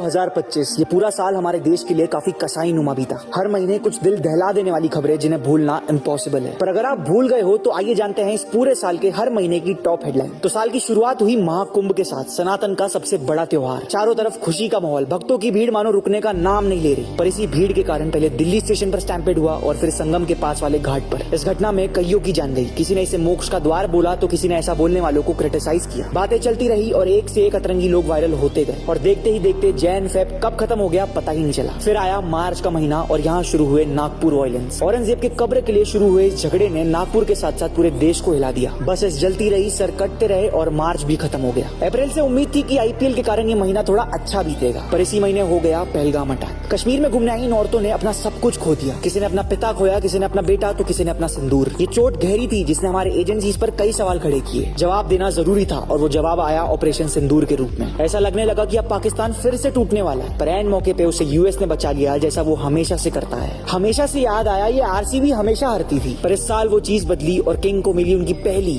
2025 ये पूरा साल हमारे देश के लिए काफी कसाई नुमा बीता। हर महीने कुछ दिल दहला देने वाली खबरें जिन्हें भूलना इम्पॉसिबल है। पर अगर आप भूल गए हो तो आइए जानते हैं इस पूरे साल के हर महीने की टॉप हेडलाइन। तो साल की शुरुआत हुई महाकुंभ के साथ, सनातन का सबसे बड़ा त्योहार। चारों तरफ खुशी का माहौल, भक्तों की भीड़ मानो रुकने का नाम नहीं ले रही। पर इसी भीड़ के कारण पहले दिल्ली स्टेशन पर स्टैंपेड हुआ और फिर संगम के पास वाले घाट पर। इस घटना में कईयों की जान गई। किसी ने इसे मोक्ष का द्वार बोला तो किसी ने ऐसा बोलने वालों को क्रिटिसाइज किया। बातें चलती रही और एक से एक अतरंगी लोग वायरल होते गए और देखते ही देखते जैन फेब कब खत्म हो गया पता ही नहीं चला। फिर आया मार्च का महीना और यहाँ शुरू हुए नागपुर वायलेंस। औरंगजेब के कब्र के लिए शुरू हुए इस झगड़े ने नागपुर के साथ साथ पूरे देश को हिला दिया। बसेस जलती रही, सर कटते रहे और मार्च भी खत्म हो गया। अप्रैल से उम्मीद थी कि आईपीएल के कारण ये महीना थोड़ा अच्छा बीतेगा, पर इसी महीने हो गया पहलगाम अटैक। कश्मीर में घूमने आई इन औरतों ने अपना सब कुछ खो दिया। किसी ने अपना पिता खोया, किसी ने अपना बेटा तो किसी ने अपना सिंदूर। ये चोट गहरी थी जिसने हमारे एजेंसीज पर कई सवाल खड़े किए। जवाब देना जरूरी था और वो जवाब आया ऑपरेशन सिंदूर के रूप में। ऐसा लगने लगा कि अब पाकिस्तान फिर से टूटने वाला है, पर ऐन मौके पे उसे यूएस ने बचा लिया, जैसा वो हमेशा से करता है। हमेशा से याद आया ये आरसीबी हमेशा हारती थी, पर इस साल वो चीज बदली और किंग को मिली उनकी पहली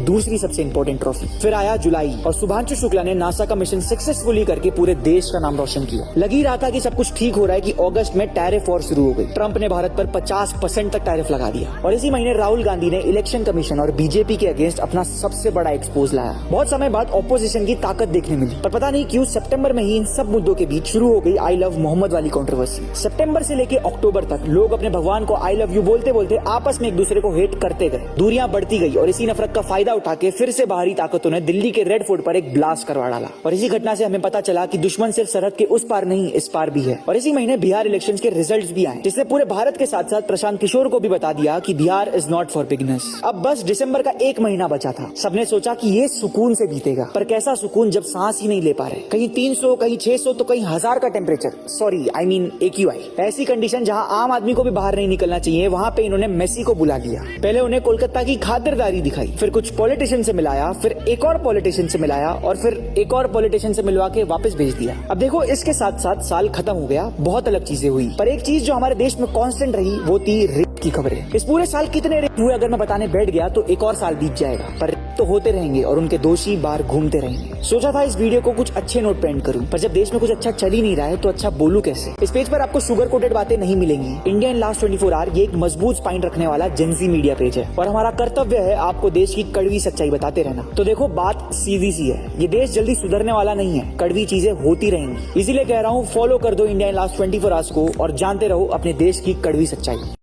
दूसरी सबसे इंपॉर्टेंट ट्रॉफी। फिर आया जुलाई और शुभांशु शुक्ला ने नासा का मिशन सक्सेसफुली करके पूरे देश का नाम रोशन किया। लग ही रहा था कि सब कुछ ठीक हो रहा है कि अगस्त में टैरिफ वॉर शुरू हो गई। ट्रंप ने भारत पर 50% तक टैरिफ लगा दिया और इसी महीने राहुल गांधी ने इलेक्शन कमीशन और बीजेपी के अगेंस्ट अपना सबसे बड़ा एक्सपोज लाया। बहुत समय बाद ऑपोजिशन की ताकत देखने मिली, पर पता नहीं क्यों सितंबर में ही इन सब मुद्दों के बीच शुरू हो गई आई लव मोहम्मद वाली कंट्रोवर्सी। सितंबर से लेके अक्टूबर तक लोग अपने भगवान को आई लव यू बोलते बोलते आपस में एक दूसरे को हेट करते गए। दूरियां बढ़ती गई और इसी नफरत का फायदा उठा के फिर से बाहरी ताकतों ने दिल्ली के रेड फोर्ट पर एक ब्लास्ट करवा डाला। और इसी घटना से हमें पता चला कि दुश्मन सिर्फ सरहद के उस पार नहीं इस पार भी है। और इसी महीने बिहार इलेक्शंस के रिजल्ट्स भी आए, जिसने पूरे भारत के साथ साथ प्रशांत किशोर को भी बता दिया कि Bihar is not for beginners. अब बस दिसंबर का एक महीना बचा था। सबने सोचा कि ये सुकून से बीतेगा, पर कैसा सुकून जब सांस ही नहीं ले पा रहे। कहीं 300, कहीं 600 तो कहीं 1000 का टेम्परेचर, सॉरी AQI। ऐसी कंडीशन जहां आम आदमी को भी बाहर नहीं निकलना चाहिए, वहां पे इन्होंने मेसी को बुला लिया। पहले उन्हें कोलकाता की खातिरदारी दिखाई, फिर कुछ पॉलिटिशियन से मिलाया, फिर एक और पॉलिटिशियन से मिलाया और फिर एक और पॉलिटिशियन से मिलवा के वापस भेज दिया। अब देखो, इसके साथ साथ साल खत्म हो गया, बहुत अलग चीजें हुई, पर एक चीज जो हमारे देश में कांस्टेंट रही वो थी रेप की खबरें। इस पूरे साल कितने रेप हुए अगर मैं बताने बैठ गया तो एक और साल बीत जाएगा, पर तो होते रहेंगे और उनके दोषी बाहर घूमते रहेंगे। सोचा था इस वीडियो को कुछ अच्छे नोट पे एंड करूं, पर जब देश में कुछ अच्छा चल ही नहीं रहा है तो अच्छा बोलूं कैसे। इस पेज पर आपको शुगर कोटेड बातें नहीं मिलेंगी। इंडिया इन लास्ट 24 आवर ये एक मजबूत स्पाइन रखने वाला जेंजी मीडिया पेज है और हमारा कर्तव्य है आपको देश की कड़वी सच्चाई बताते रहना। तो देखो, बात सीधी सी है, ये देश जल्दी सुधरने वाला नहीं है, कड़वी चीजें होती रहेंगी। इसीलिए कह रहा हूँ, फॉलो कर दो इंडिया इन लास्ट 24 आवर्स को और जानते रहो अपने देश की कड़वी सच्चाई।